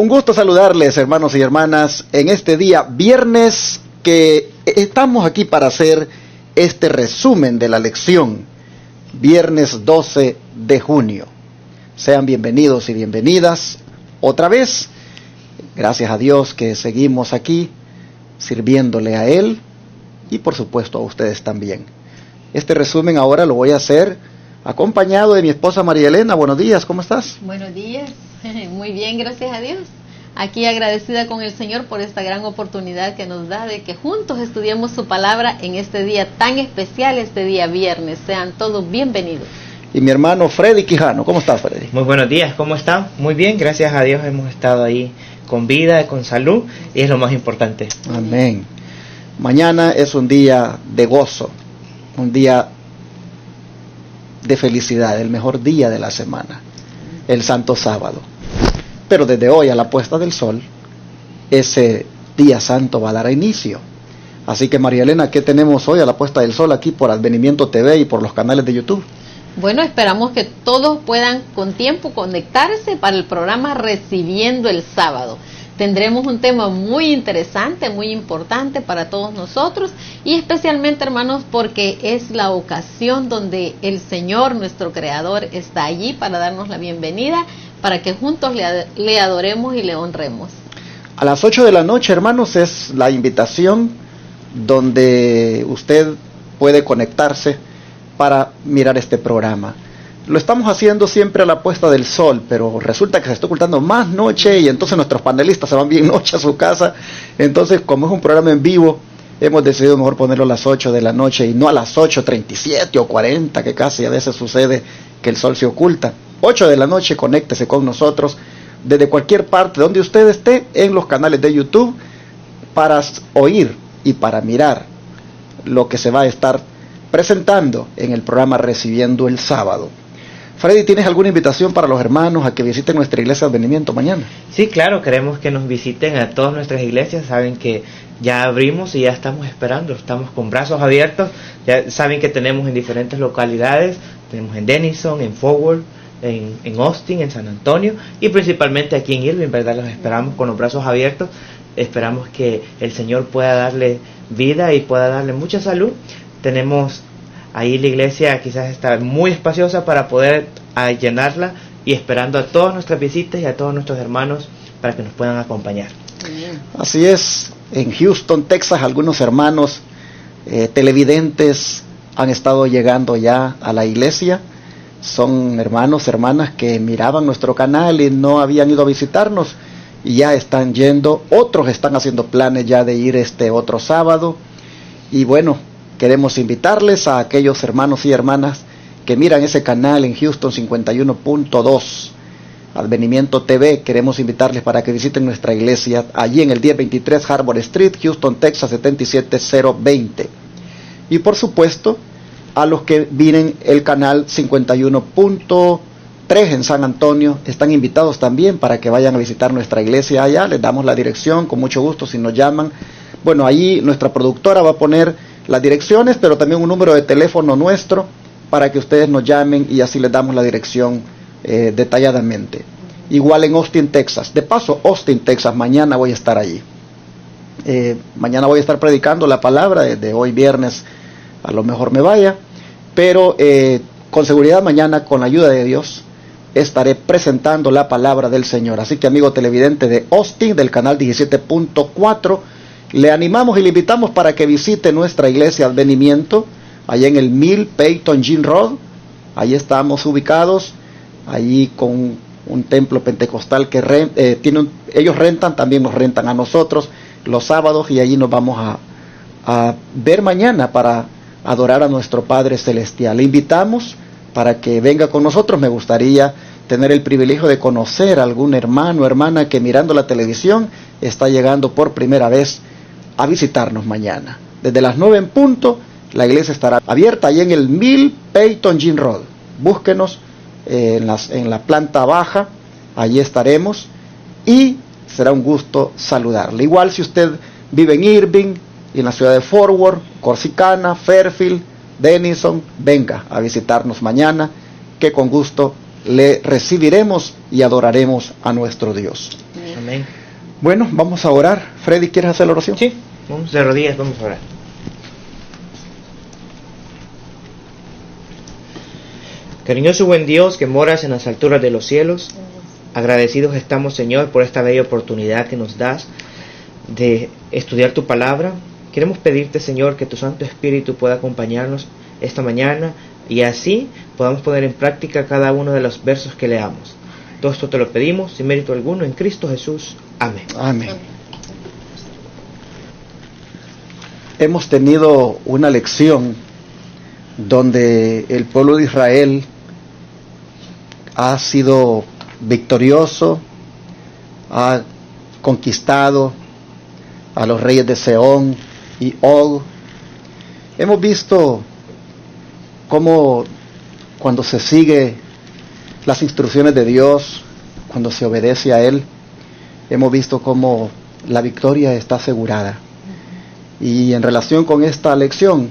Un gusto saludarles, hermanos y hermanas, en este día viernes que estamos aquí para hacer este resumen de la lección, viernes 12 de junio. Sean bienvenidos y bienvenidas otra vez. Gracias a Dios que seguimos aquí sirviéndole a Él y por supuesto a ustedes también. Este resumen ahora lo voy a hacer acompañado de mi esposa María Elena. Buenos días, ¿cómo estás? Buenos días, muy bien, gracias a Dios. Aquí agradecida con el Señor por esta gran oportunidad que nos da de que juntos estudiemos su palabra en este día tan especial, este día viernes. Sean todos bienvenidos. Y mi hermano Freddy Quijano, ¿cómo estás, Freddy? Muy buenos días, ¿cómo están? Muy bien, gracias a Dios hemos estado ahí con vida, con salud, y es lo más importante. Amén. Mañana es un día de gozo, un día de felicidad, el mejor día de la semana, el Santo Sábado. Pero desde hoy a la puesta del sol, ese día santo va a dar inicio. Así que María Elena, ¿qué tenemos hoy a la puesta del sol aquí por Advenimiento TV y por los canales de YouTube? Bueno, esperamos que todos puedan con tiempo conectarse para el programa Recibiendo el Sábado. Tendremos un tema muy interesante, muy importante para todos nosotros y especialmente, hermanos, porque es la ocasión donde el Señor, nuestro Creador, está allí para darnos la bienvenida, para que juntos le adoremos y le honremos. A las 8 de la noche, hermanos, es la invitación donde usted puede conectarse para mirar este programa. Lo estamos haciendo siempre a la puesta del sol, pero resulta que se está ocultando más noche y entonces nuestros panelistas se van bien noche a su casa. Entonces, como es un programa en vivo, hemos decidido mejor ponerlo a las 8 de la noche y no a las 8:37 o 40, que casi a veces sucede que el sol se oculta. 8 de la noche, conéctese con nosotros desde cualquier parte donde usted esté en los canales de YouTube para oír y para mirar lo que se va a estar presentando en el programa Recibiendo el Sábado. Freddy, ¿tienes alguna invitación para los hermanos a que visiten nuestra iglesia de Advenimiento mañana? Sí, claro, queremos que nos visiten a todas nuestras iglesias. Saben que ya abrimos y ya estamos esperando, estamos con brazos abiertos. Ya saben que tenemos en diferentes localidades, tenemos en Denison, en Forward, en Austin, en San Antonio y principalmente aquí en Irving, ¿verdad? Los esperamos con los brazos abiertos. Esperamos que el Señor pueda darle vida y pueda darle mucha salud. Tenemos ahí la iglesia, quizás está muy espaciosa para poder llenarla y esperando a todas nuestras visitas y a todos nuestros hermanos para que nos puedan acompañar. Así es, en Houston, Texas, algunos hermanos televidentes han estado llegando ya a la iglesia. Son hermanos, hermanas que miraban nuestro canal y no habían ido a visitarnos y ya están yendo. Otros están haciendo planes ya de ir este otro sábado. Y bueno, queremos invitarles a aquellos hermanos y hermanas que miran ese canal en Houston 51.2, Advenimiento TV. Queremos invitarles para que visiten nuestra iglesia allí en el 1023 Harbor Street, Houston, Texas 77020. Y por supuesto, a los que miren el canal 51.3 en San Antonio, están invitados también para que vayan a visitar nuestra iglesia allá. Les damos la dirección, con mucho gusto si nos llaman. Bueno, allí nuestra productora va a poner las direcciones, pero también un número de teléfono nuestro para que ustedes nos llamen y así les damos la dirección detalladamente. Igual en Austin, Texas. De paso, Austin, Texas, mañana voy a estar allí. Mañana voy a estar predicando la palabra, desde hoy viernes a lo mejor me vaya, pero con seguridad mañana, con la ayuda de Dios, estaré presentando la palabra del Señor. Así que, amigo televidente de Austin, del canal 17.4, le animamos y le invitamos para que visite nuestra iglesia Advenimiento, allá en el 1000 Peyton Jean Road. Allí estamos ubicados, allí con un templo pentecostal que ellos rentan, también nos rentan a nosotros los sábados, y allí nos vamos a ver mañana para adorar a nuestro Padre Celestial. Le invitamos para que venga con nosotros. Me gustaría tener el privilegio de conocer a algún hermano o hermana que mirando la televisión está llegando por primera vez a visitarnos mañana. Desde las 9 en punto, la iglesia estará abierta ahí en el 1000 Peyton Jean Road. Búsquenos en la planta baja, allí estaremos y será un gusto saludarle. Igual si usted vive en Irving y en la ciudad de Forward, Corsicana, Fairfield, Denison, venga a visitarnos mañana, que con gusto le recibiremos y adoraremos a nuestro Dios. Amén. Bueno, vamos a orar. Freddy, ¿quieres hacer la oración? Sí, vamos de rodillas, vamos a orar. Cariñoso buen Dios que moras en las alturas de los cielos, agradecidos estamos, Señor, por esta bella oportunidad que nos das de estudiar tu palabra. Queremos pedirte, Señor, que tu Santo Espíritu pueda acompañarnos esta mañana y así podamos poner en práctica cada uno de los versos que leamos. Todo esto te lo pedimos sin mérito alguno en Cristo Jesús. Amén. Amén. Hemos tenido una lección donde el pueblo de Israel ha sido victorioso, ha conquistado a los reyes de Sehón y Og. Hemos visto cómo cuando se sigue las instrucciones de Dios, cuando se obedece a Él, hemos visto cómo la victoria está asegurada. Y en relación con esta lección,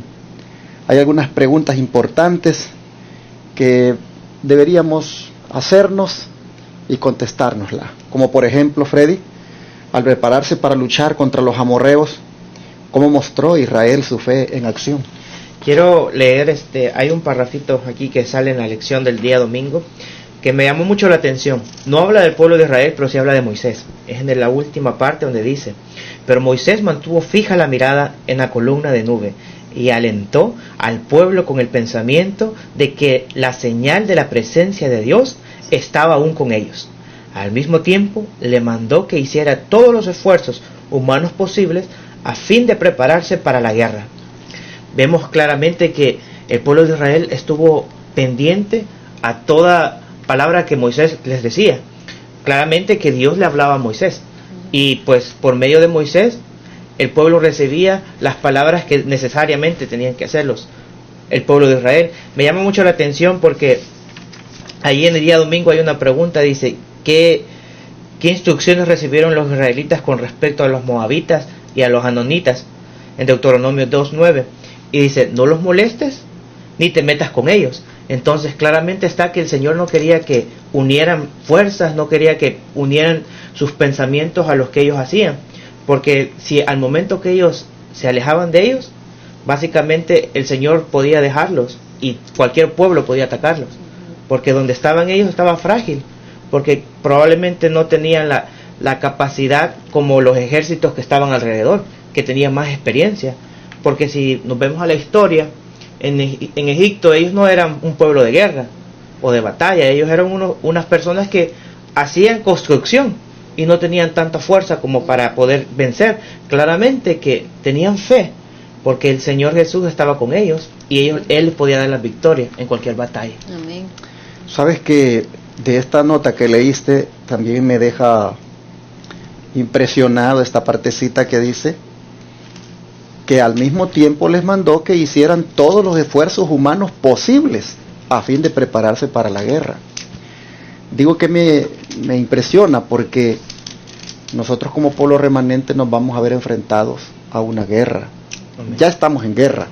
hay algunas preguntas importantes que deberíamos hacernos y contestárnoslas. Como por ejemplo, Freddy, al prepararse para luchar contra los amorreos, ¿cómo mostró Israel su fe en acción? Quiero leer, hay un parrafito aquí que sale en la lección del día domingo, que me llamó mucho la atención. No habla del pueblo de Israel, pero sí habla de Moisés. Es en la última parte donde dice: pero Moisés mantuvo fija la mirada en la columna de nube y alentó al pueblo con el pensamiento de que la señal de la presencia de Dios estaba aún con ellos. Al mismo tiempo le mandó que hiciera todos los esfuerzos humanos posibles a fin de prepararse para la guerra. Vemos claramente que el pueblo de Israel estuvo pendiente a toda palabra que Moisés les decía. Claramente que Dios le hablaba a Moisés, y pues por medio de Moisés el pueblo recibía las palabras que necesariamente tenían que hacerlos el pueblo de Israel. Me llama mucho la atención porque ahí en el día domingo hay una pregunta, dice: ¿qué instrucciones recibieron los israelitas con respecto a los moabitas y a los anonitas? En Deuteronomio 2:9, y dice: no los molestes ni te metas con ellos. Entonces claramente está que el Señor no quería que unieran fuerzas, no quería que unieran sus pensamientos a los que ellos hacían, porque si al momento que ellos se alejaban de ellos, básicamente el Señor podía dejarlos y cualquier pueblo podía atacarlos, porque donde estaban ellos estaba frágil, porque probablemente no tenían la capacidad como los ejércitos que estaban alrededor, que tenían más experiencia. Porque si nos vemos a la historia, en Egipto ellos no eran un pueblo de guerra o de batalla, ellos eran unas personas que hacían construcción y no tenían tanta fuerza como para poder vencer. Claramente que tenían fe, porque el Señor Jesús estaba con ellos y Él les podía dar la victoria en cualquier batalla. Amén. Sabes que de esta nota que leíste también me deja impresionado esta partecita que dice que al mismo tiempo les mandó que hicieran todos los esfuerzos humanos posibles a fin de prepararse para la guerra. Digo que me impresiona porque nosotros como pueblo remanente nos vamos a ver enfrentados a una guerra. Amén. Ya estamos en guerra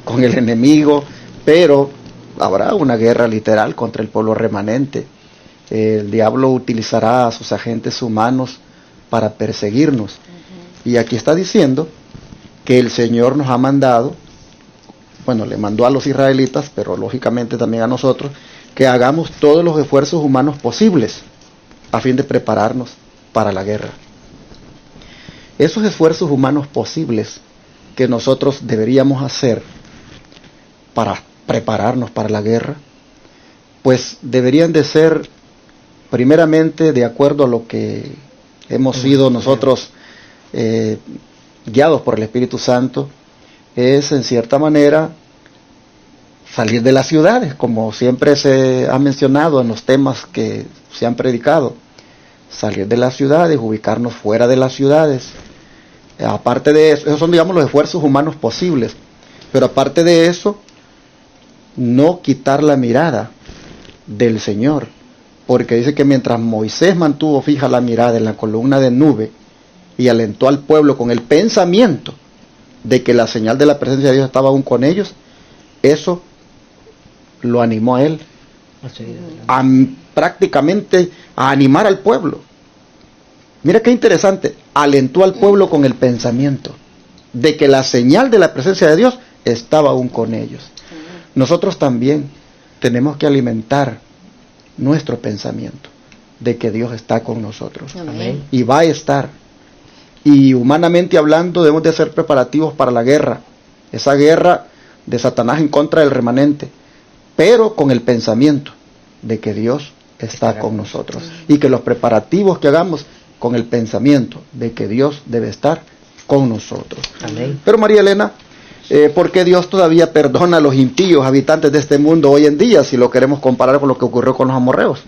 con el enemigo, pero habrá una guerra literal contra el pueblo remanente. El diablo utilizará a sus agentes humanos para perseguirnos. Y aquí está diciendo que el Señor nos ha mandado, bueno, le mandó a los israelitas, pero lógicamente también a nosotros, que hagamos todos los esfuerzos humanos posibles a fin de prepararnos para la guerra. Esos esfuerzos humanos posibles que nosotros deberíamos hacer para prepararnos para la guerra, pues deberían de ser primeramente de acuerdo a lo que hemos sido nosotros guiados por el Espíritu Santo, es en cierta manera salir de las ciudades, como siempre se ha mencionado en los temas que se han predicado. Salir de las ciudades, ubicarnos fuera de las ciudades. Aparte de eso, esos son, digamos, los esfuerzos humanos posibles, pero aparte de eso, no quitar la mirada del Señor, porque dice que mientras Moisés mantuvo fija la mirada en la columna de nube y alentó al pueblo con el pensamiento de que la señal de la presencia de Dios estaba aún con ellos, eso lo animó a él prácticamente a animar al pueblo Mira qué interesante, alentó al pueblo con el pensamiento de que la señal de la presencia de Dios estaba aún con ellos. Nosotros también tenemos que alimentar nuestro pensamiento de que Dios está con nosotros. Amén. Y va a estar. Y humanamente hablando debemos de hacer preparativos para la guerra, esa guerra de Satanás en contra del remanente, pero con el pensamiento de que Dios está con nosotros, y que los preparativos que hagamos con el pensamiento de que Dios debe estar con nosotros. Amén. Pero María Elena, ¿por qué Dios todavía perdona a los impíos habitantes de este mundo hoy en día, si lo queremos comparar con lo que ocurrió con los amorreos?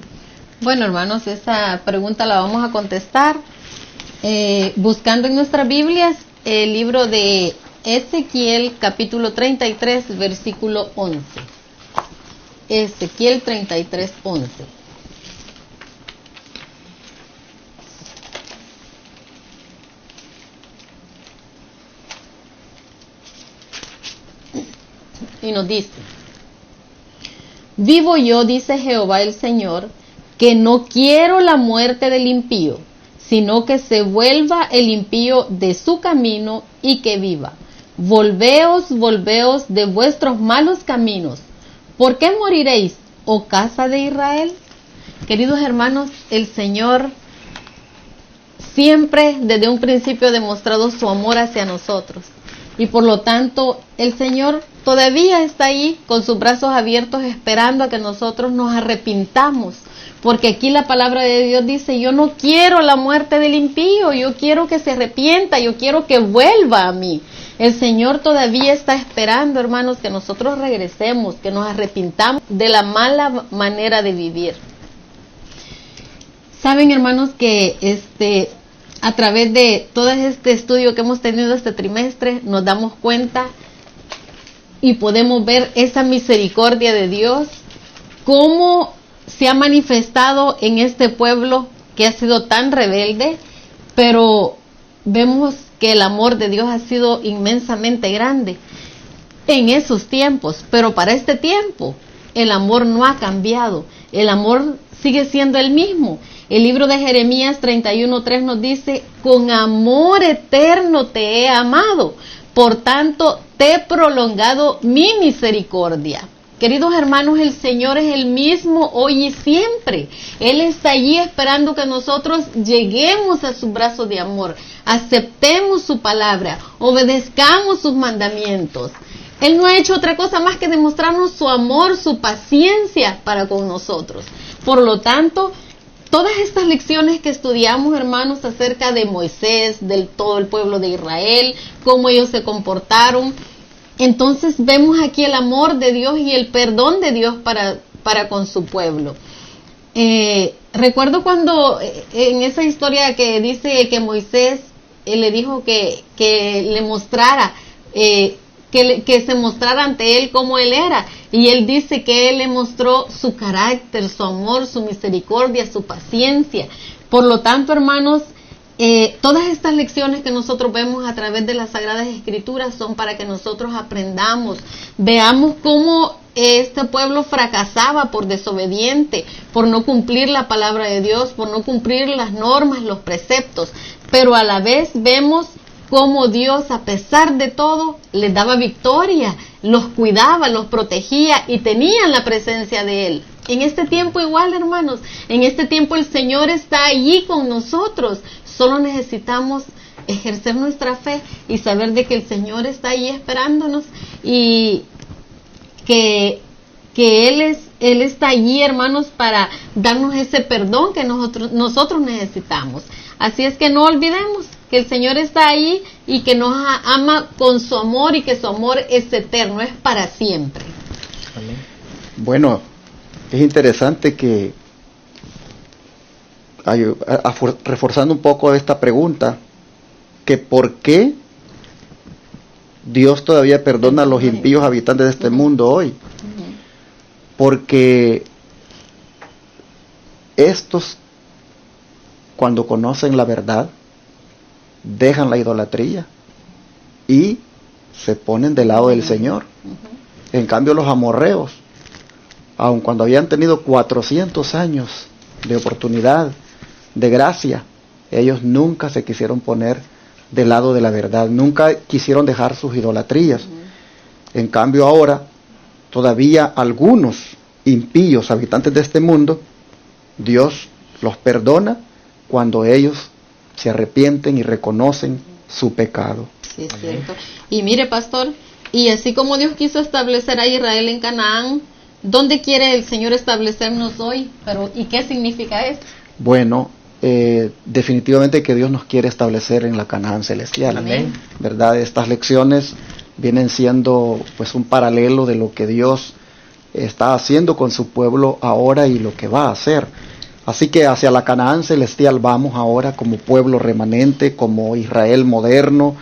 Bueno, hermanos, esa pregunta la vamos a contestar buscando en nuestras Biblias el libro de Ezequiel, capítulo 33, versículo 11. Ezequiel 33, 11. Y nos dice: vivo yo, dice Jehová el Señor, que no quiero la muerte del impío, sino que se vuelva el impío de su camino y que viva. Volveos, volveos de vuestros malos caminos. ¿Por qué moriréis, oh casa de Israel? Queridos hermanos, el Señor siempre desde un principio ha demostrado su amor hacia nosotros. Y por lo tanto, el Señor todavía está ahí con sus brazos abiertos esperando a que nosotros nos arrepintamos. Porque aquí la palabra de Dios dice: yo no quiero la muerte del impío, yo quiero que se arrepienta, yo quiero que vuelva a mí. El Señor todavía está esperando, hermanos, que nosotros regresemos, que nos arrepintamos de la mala manera de vivir. Saben, hermanos, que a través de todo este estudio que hemos tenido este trimestre, nos damos cuenta y podemos ver esa misericordia de Dios, cómo se ha manifestado en este pueblo que ha sido tan rebelde, pero vemos que el amor de Dios ha sido inmensamente grande en esos tiempos, pero para este tiempo el amor no ha cambiado, el amor sigue siendo el mismo. El libro de Jeremías 31:3 nos dice: con amor eterno te he amado, por tanto te he prolongado mi misericordia. Queridos hermanos, el Señor es el mismo hoy y siempre. Él está allí esperando que nosotros lleguemos a sus brazos de amor, aceptemos su palabra, obedezcamos sus mandamientos. Él no ha hecho otra cosa más que demostrarnos su amor, su paciencia para con nosotros. Por lo tanto, todas estas lecciones que estudiamos, hermanos, acerca de Moisés, del todo el pueblo de Israel, cómo ellos se comportaron, entonces vemos aquí el amor de Dios y el perdón de Dios para con su pueblo. Recuerdo cuando en esa historia que dice que Moisés le dijo que le mostrara, que se mostrara ante él cómo él era, y él dice que él le mostró su carácter, su amor, su misericordia, su paciencia. Por lo tanto, hermanos, todas estas lecciones que nosotros vemos a través de las Sagradas Escrituras son para que nosotros aprendamos, veamos cómo este pueblo fracasaba por desobediente, por no cumplir la palabra de Dios, por no cumplir las normas, los preceptos, pero a la vez vemos cómo Dios, a pesar de todo, les daba victoria, los cuidaba, los protegía y tenían la presencia de Él. En este tiempo igual, hermanos, en este tiempo el Señor está allí con nosotros. Solo necesitamos ejercer nuestra fe y saber de que el Señor está ahí esperándonos y que Él está allí, hermanos, para darnos ese perdón que nosotros necesitamos. Así es que no olvidemos que el Señor está ahí y que nos ama con su amor y que su amor es eterno, es para siempre. Amén. Bueno, es interesante que, reforzando un poco esta pregunta, que por qué Dios todavía perdona a los impíos habitantes de este mundo hoy. Porque estos, cuando conocen la verdad, dejan la idolatría y se ponen del lado del Señor. En cambio, los amorreos, aun cuando habían tenido 400 años de oportunidad, de gracia, ellos nunca se quisieron poner del lado de la verdad, nunca quisieron dejar sus idolatrías. En cambio ahora, todavía algunos impíos, habitantes de este mundo, Dios los perdona cuando ellos se arrepienten y reconocen su pecado. Sí, es cierto. Y mire, pastor, y así como Dios quiso establecer a Israel en Canaán, ¿dónde quiere el Señor establecernos hoy? Pero, ¿y qué significa eso? Bueno, definitivamente que Dios nos quiere establecer en la Canaán celestial. Amén. ¿Verdad? Estas lecciones vienen siendo pues un paralelo de lo que Dios está haciendo con su pueblo ahora y lo que va a hacer. Así que hacia la Canaán celestial vamos ahora como pueblo remanente, como Israel moderno,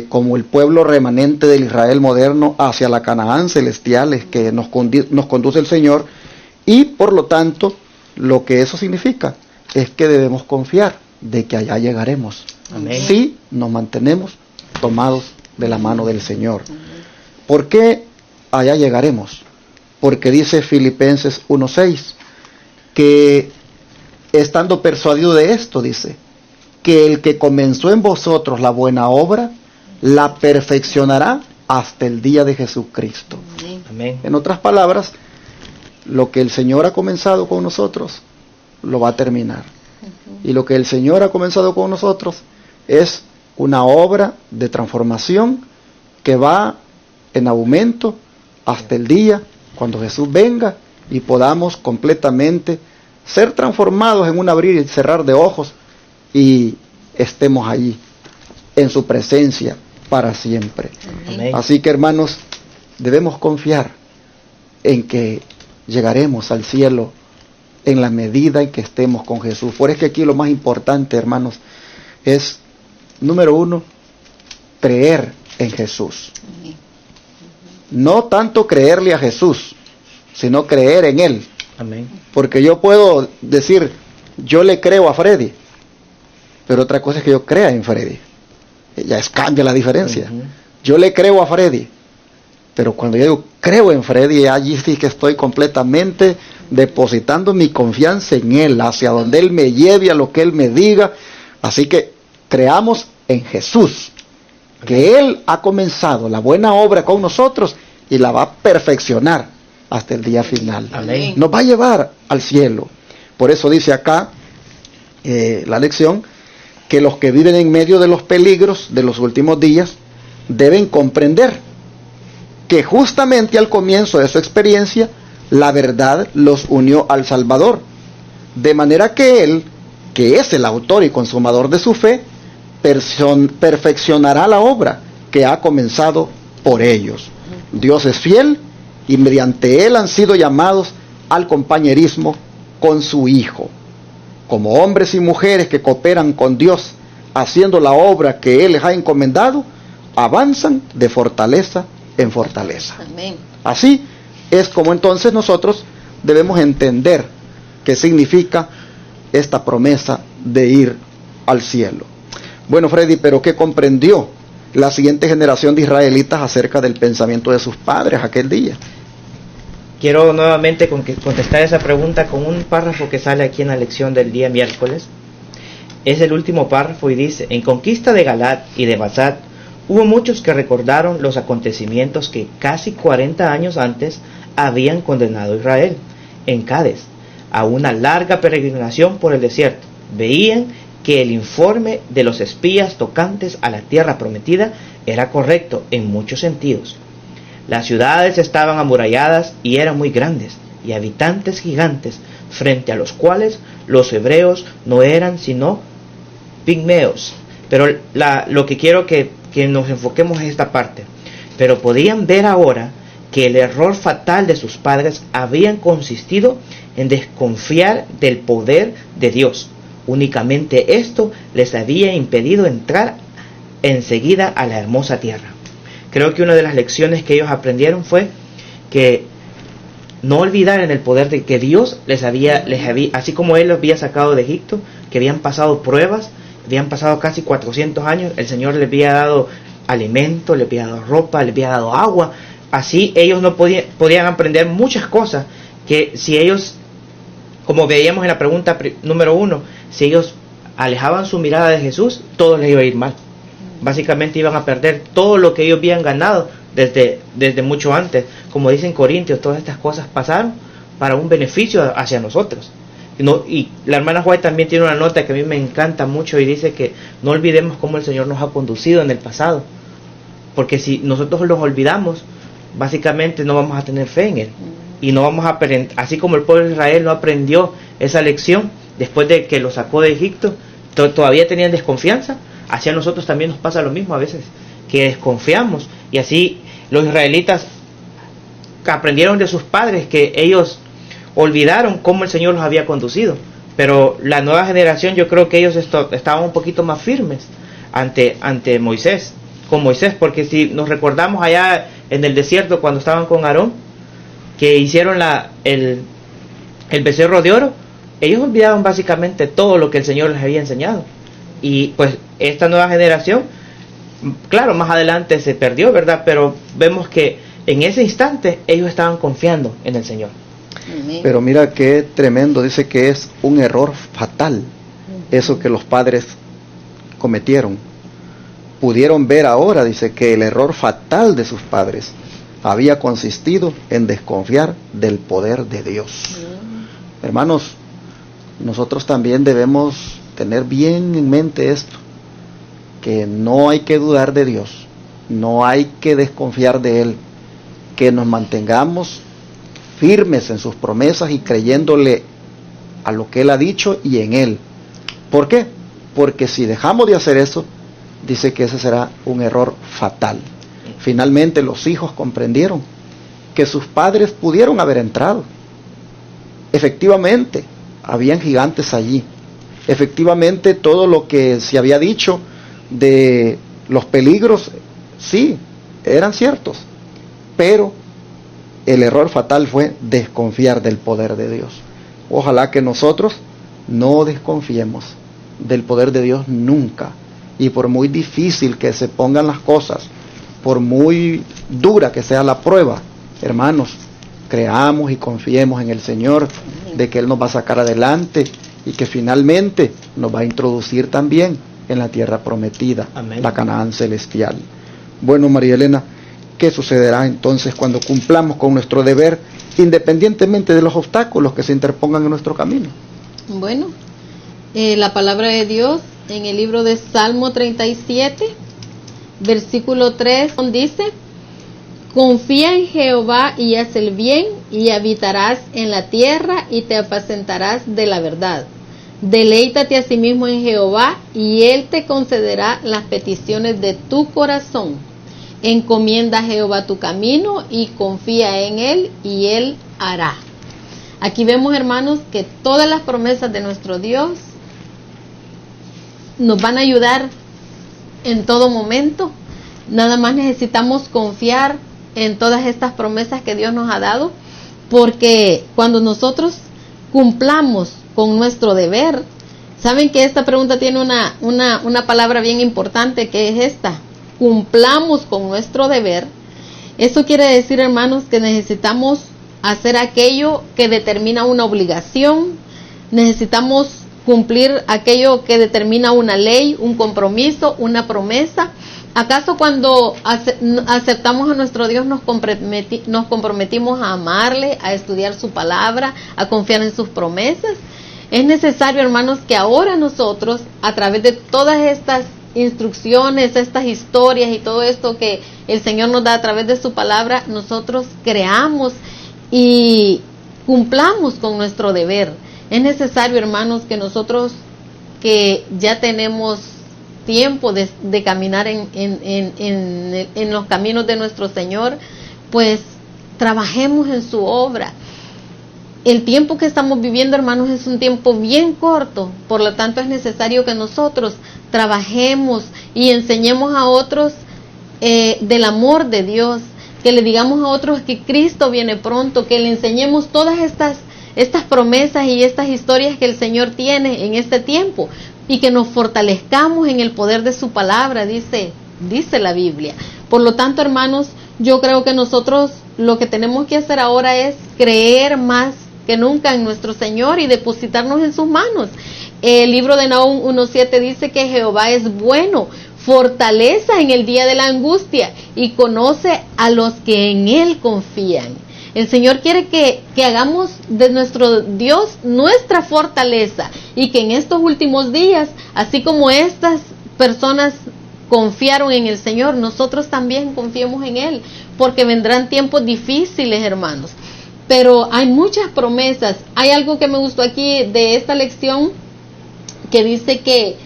como el pueblo remanente del Israel moderno hacia la Canaán celestial es que nos conduce el Señor, y por lo tanto lo que eso significa es que debemos confiar de que allá llegaremos. Amén. Si nos mantenemos tomados de la mano del Señor. ¿Por qué allá llegaremos? Porque dice Filipenses 1:6 que estando persuadido de esto, dice, que el que comenzó en vosotros la buena obra, la perfeccionará hasta el día de Jesucristo. Amén. En otras palabras, lo que el Señor ha comenzado con nosotros, lo va a terminar. Y lo que el Señor ha comenzado con nosotros es una obra de transformación que va en aumento hasta el día cuando Jesús venga y podamos completamente ser transformados en un abrir y cerrar de ojos y estemos allí en su presencia para siempre. Amén. Así que, hermanos, debemos confiar en que llegaremos al cielo en la medida en que estemos con Jesús. Por eso que aquí lo más importante, hermanos, es, número uno, creer en Jesús. No tanto creerle a Jesús, sino creer en Él. Amén. Porque yo puedo decir, yo le creo a Freddy, pero otra cosa es que yo crea en Freddy. Ya cambia la diferencia. Yo le creo a Freddy, pero cuando yo digo creo en Freddy, allí sí que estoy completamente depositando mi confianza en Él, hacia donde Él me lleve, a lo que Él me diga. Así que creamos en Jesús, que Él ha comenzado la buena obra con nosotros y la va a perfeccionar hasta el día final. Amén. Nos va a llevar al cielo. Por eso dice acá la lección, que los que viven en medio de los peligros de los últimos días deben comprender que justamente al comienzo de su experiencia la verdad los unió al Salvador, de manera que Él, que es el autor y consumador de su fe, perfeccionará la obra que ha comenzado por ellos. Dios es fiel y mediante Él han sido llamados al compañerismo con su Hijo. Como hombres y mujeres que cooperan con Dios haciendo la obra que Él les ha encomendado, avanzan de fortaleza en fortaleza. Amén. Así es como entonces nosotros debemos entender qué significa esta promesa de ir al cielo. Bueno, Freddy, pero ¿qué comprendió la siguiente generación de israelitas acerca del pensamiento de sus padres aquel día? Quiero nuevamente contestar esa pregunta con un párrafo que sale aquí en la lección del día miércoles. Es el último párrafo y dice: en conquista de Galat y de Basat hubo muchos que recordaron los acontecimientos que casi 40 años antes habían condenado a Israel en Cades a una larga peregrinación por el desierto. Veían que el informe de los espías tocantes a la tierra prometida era correcto en muchos sentidos. Las ciudades estaban amuralladas y eran muy grandes, y habitantes gigantes, frente a los cuales los hebreos no eran sino pigmeos. Pero lo que quiero que nos enfoquemos en esta parte. Pero podían ver ahora que el error fatal de sus padres había consistido en desconfiar del poder de Dios. Únicamente esto les había impedido entrar enseguida a la hermosa tierra. Creo que una de las lecciones que ellos aprendieron fue que no olvidaran el poder de que Dios les había, así como Él los había sacado de Egipto, que habían pasado pruebas, habían pasado casi 400 años, el Señor les había dado alimento, les había dado ropa, les había dado agua. Así ellos no podían aprender muchas cosas que si ellos, como veíamos en la pregunta número 1, si ellos alejaban su mirada de Jesús, todo les iba a ir mal. Básicamente iban a perder todo lo que ellos habían ganado desde mucho antes. Como dicen Corintios, todas estas cosas pasaron para un beneficio hacia nosotros. Y la hermana White también tiene una nota que a mí me encanta mucho y dice que no olvidemos cómo el Señor nos ha conducido en el pasado, porque si nosotros los olvidamos, básicamente no vamos a tener fe en Él y no vamos a aprender, así como el pueblo de Israel no aprendió esa lección después de que lo sacó de Egipto, todavía tenían desconfianza. Hacia nosotros también nos pasa lo mismo a veces, que desconfiamos, y así los israelitas aprendieron de sus padres que ellos olvidaron cómo el Señor los había conducido. Pero la nueva generación, yo creo que ellos estaban un poquito más firmes ante Moisés, con Moisés, porque si nos recordamos allá en el desierto cuando estaban con Aarón, que hicieron el becerro de oro, ellos olvidaron básicamente todo lo que el Señor les había enseñado. Y pues esta nueva generación, claro, más adelante se perdió, ¿verdad? Pero vemos que en ese instante ellos estaban confiando en el Señor. Pero mira qué tremendo, dice que es un error fatal eso que los padres cometieron. Pudieron ver ahora, dice, que el error fatal de sus padres había consistido en desconfiar del poder de Dios. Hermanos, nosotros también debemos tener bien en mente esto, que no hay que dudar de Dios, no hay que desconfiar de Él, que nos mantengamos firmes en sus promesas y creyéndole a lo que Él ha dicho y en Él. ¿Por qué? Porque si dejamos de hacer eso, dice que ese será un error fatal. Finalmente los hijos comprendieron que sus padres pudieron haber entrado. Efectivamente, habían gigantes allí. Efectivamente, todo lo que se había dicho de los peligros, sí, eran ciertos. Pero el error fatal fue desconfiar del poder de Dios. Ojalá que nosotros no desconfiemos del poder de Dios nunca. Y por muy difícil que se pongan las cosas, por muy dura que sea la prueba, hermanos, creamos y confiemos en el Señor, de que Él nos va a sacar adelante y que finalmente nos va a introducir también en la tierra prometida, amén, la Canaán celestial. Bueno, María Elena, ¿qué sucederá entonces cuando cumplamos con nuestro deber, independientemente de los obstáculos que se interpongan en nuestro camino? Bueno, la palabra de Dios en el libro de Salmo 37, versículo 3, dice: confía en Jehová y haz el bien, y habitarás en la tierra y te apacentarás de la verdad. Deleítate a sí mismo en Jehová, y Él te concederá las peticiones de tu corazón. Encomienda a Jehová tu camino y confía en Él, y Él hará. Aquí vemos, hermanos, que todas las promesas de nuestro Dios nos van a ayudar en todo momento. Nada más necesitamos confiar en todas estas promesas que Dios nos ha dado, porque cuando nosotros cumplamos con nuestro deber, saben que esta pregunta tiene una palabra bien importante, que es esta: cumplamos con nuestro deber. Eso quiere decir, hermanos, que necesitamos hacer aquello que determina una obligación, necesitamos cumplir aquello que determina una ley, un compromiso, una promesa. ¿Acaso cuando aceptamos a nuestro Dios nos comprometimos a amarle, a estudiar su palabra, a confiar en sus promesas? Es necesario, hermanos, que ahora nosotros, a través de todas estas instrucciones, estas historias y todo esto que el Señor nos da a través de su palabra, nosotros creamos y cumplamos con nuestro deber. Es necesario, hermanos, que nosotros, que ya tenemos tiempo de caminar en los caminos de nuestro Señor, pues trabajemos en su obra. El tiempo que estamos viviendo, hermanos, es un tiempo bien corto, por lo tanto es necesario que nosotros trabajemos y enseñemos a otros del amor de Dios, que le digamos a otros que Cristo viene pronto, que le enseñemos todas estas promesas y estas historias que el Señor tiene en este tiempo, y que nos fortalezcamos en el poder de su palabra, dice la Biblia. Por lo tanto, hermanos, yo creo que nosotros lo que tenemos que hacer ahora es creer más que nunca en nuestro Señor y depositarnos en sus manos. El libro de Nahum 1:7 dice que Jehová es bueno, fortaleza en el día de la angustia y conoce a los que en Él confían. El Señor quiere que hagamos de nuestro Dios nuestra fortaleza y que en estos últimos días, así como estas personas confiaron en el Señor, nosotros también confiemos en Él, porque vendrán tiempos difíciles, hermanos. Pero hay muchas promesas. Hay algo que me gustó aquí de esta lección, que dice que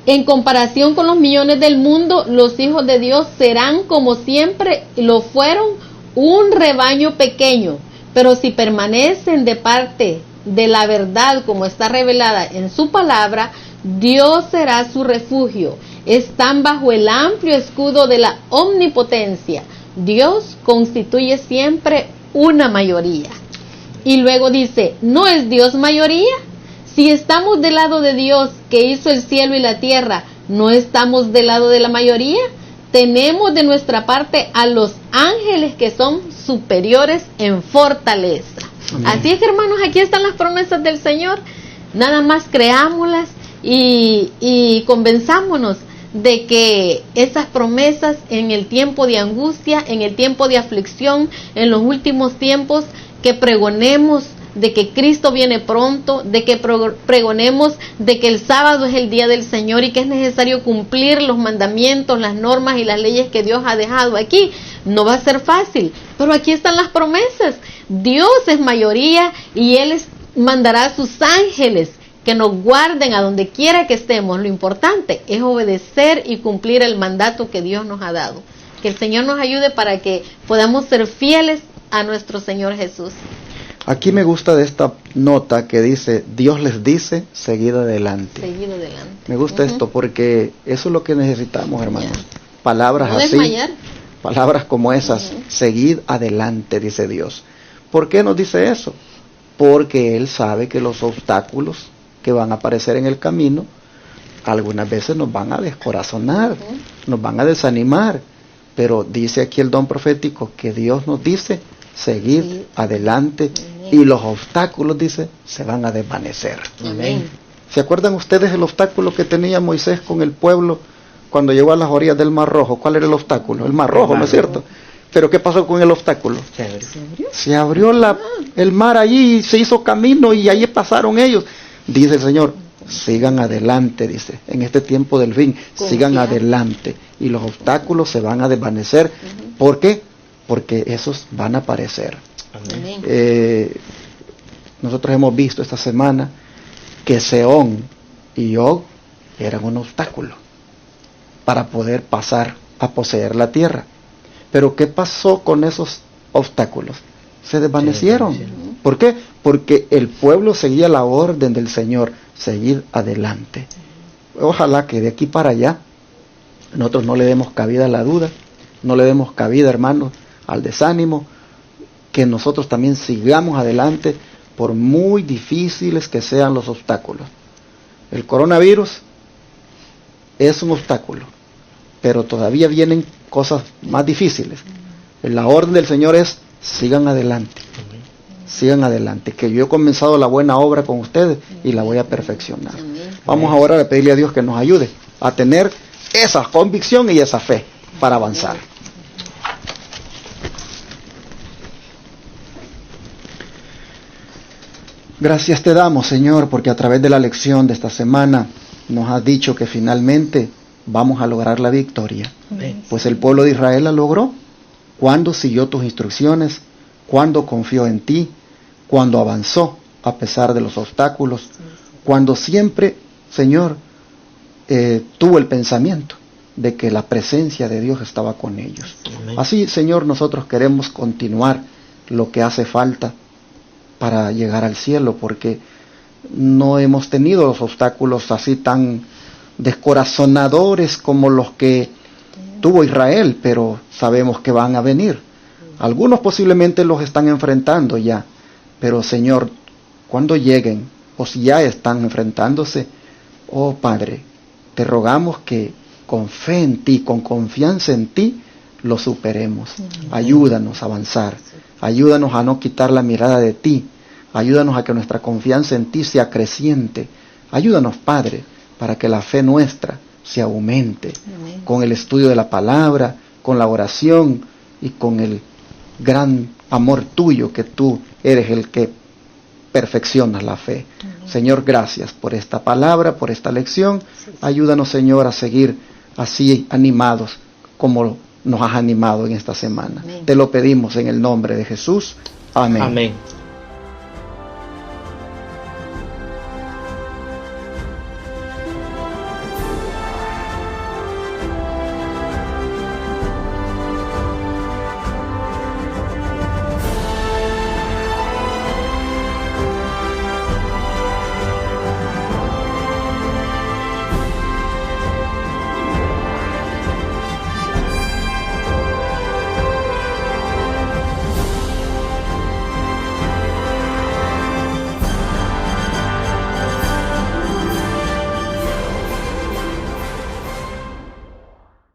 en comparación con los millones del mundo, los hijos de Dios serán como siempre lo fueron, un rebaño pequeño, pero si permanecen de parte de la verdad como está revelada en su palabra, Dios será su refugio. Están bajo el amplio escudo de la omnipotencia. Dios constituye siempre una mayoría. Y luego dice, ¿no es Dios mayoría? Si estamos del lado de Dios que hizo el cielo y la tierra, ¿no estamos del lado de la mayoría? Tenemos de nuestra parte a los ángeles que son superiores en fortaleza. Amén. Así es que, hermanos, aquí están las promesas del Señor. Nada más creámoslas y convenzámonos de que esas promesas en el tiempo de angustia, en el tiempo de aflicción, en los últimos tiempos, que pregonemos de que Cristo viene pronto, de que pregonemos de que el sábado es el día del Señor y que es necesario cumplir los mandamientos, las normas y las leyes que Dios ha dejado aquí. No va a ser fácil, pero aquí están las promesas. Dios es mayoría y Él mandará a sus ángeles que nos guarden a donde quiera que estemos. Lo importante es obedecer y cumplir el mandato que Dios nos ha dado. Que el Señor nos ayude para que podamos ser fieles a nuestro Señor Jesús. Aquí me gusta de esta nota que dice, Dios les dice, seguid adelante. Seguid adelante. Me gusta esto porque eso es lo que necesitamos, hermanos. Palabras no así, desmayar. Palabras como esas, seguid adelante, dice Dios. ¿Por qué nos dice eso? Porque Él sabe que los obstáculos que van a aparecer en el camino, algunas veces nos van a descorazonar, nos van a desanimar. Pero dice aquí el don profético que Dios nos dice, seguid adelante. Y los obstáculos, dice, se van a desvanecer. Amén. ¿Se acuerdan ustedes el obstáculo que tenía Moisés con el pueblo cuando llegó a las orillas del Mar Rojo? ¿Cuál era el obstáculo? El Mar Rojo, ¿no es cierto? Pero ¿qué pasó con el obstáculo? Se abrió el mar allí y se hizo camino y allí pasaron ellos. Dice el Señor, sigan adelante, dice, en este tiempo del fin, sigan adelante. Y los obstáculos se van a desvanecer. ¿Por qué? Porque esos van a aparecer. Nosotros hemos visto esta semana que Sehón y Og eran un obstáculo para poder pasar a poseer la tierra. Pero ¿qué pasó con esos obstáculos? Se desvanecieron. ¿Por qué? Porque el pueblo seguía la orden del Señor, seguir adelante. Ojalá que de aquí para allá nosotros no le demos cabida a la duda, no le demos cabida, hermanos, al desánimo, que nosotros también sigamos adelante por muy difíciles que sean los obstáculos. El coronavirus es un obstáculo, pero todavía vienen cosas más difíciles. La orden del Señor es, sigan adelante, sigan adelante, que yo he comenzado la buena obra con ustedes y la voy a perfeccionar. Vamos ahora a pedirle a Dios que nos ayude a tener esa convicción y esa fe para avanzar. Gracias te damos, Señor, porque a través de la lección de esta semana nos has dicho que finalmente vamos a lograr la victoria. Amén. Pues el pueblo de Israel la logró cuando siguió tus instrucciones, cuando confió en ti, cuando avanzó a pesar de los obstáculos, cuando siempre, Señor, tuvo el pensamiento de que la presencia de Dios estaba con ellos. Amén. Así, Señor, nosotros queremos continuar lo que hace falta para llegar al cielo, porque no hemos tenido los obstáculos así tan descorazonadores como los que tuvo Israel, pero sabemos que van a venir. Algunos posiblemente los están enfrentando ya, pero Señor, cuando lleguen, o si ya están enfrentándose, oh Padre, te rogamos que con fe en ti, con confianza en ti, lo superemos. Ayúdanos a avanzar, ayúdanos a no quitar la mirada de ti, ayúdanos a que nuestra confianza en ti sea creciente, Ayúdanos, Padre, para que la fe nuestra se aumente. Amén. Con el estudio de la palabra, con la oración y con el gran amor tuyo, que tú eres el que perfeccionas la fe. Amén. Señor, gracias por esta palabra, por esta lección. Ayúdanos, Señor, a seguir así animados como nos has animado en esta semana. Amén. Te lo pedimos en el nombre de Jesús. Amén. Amén.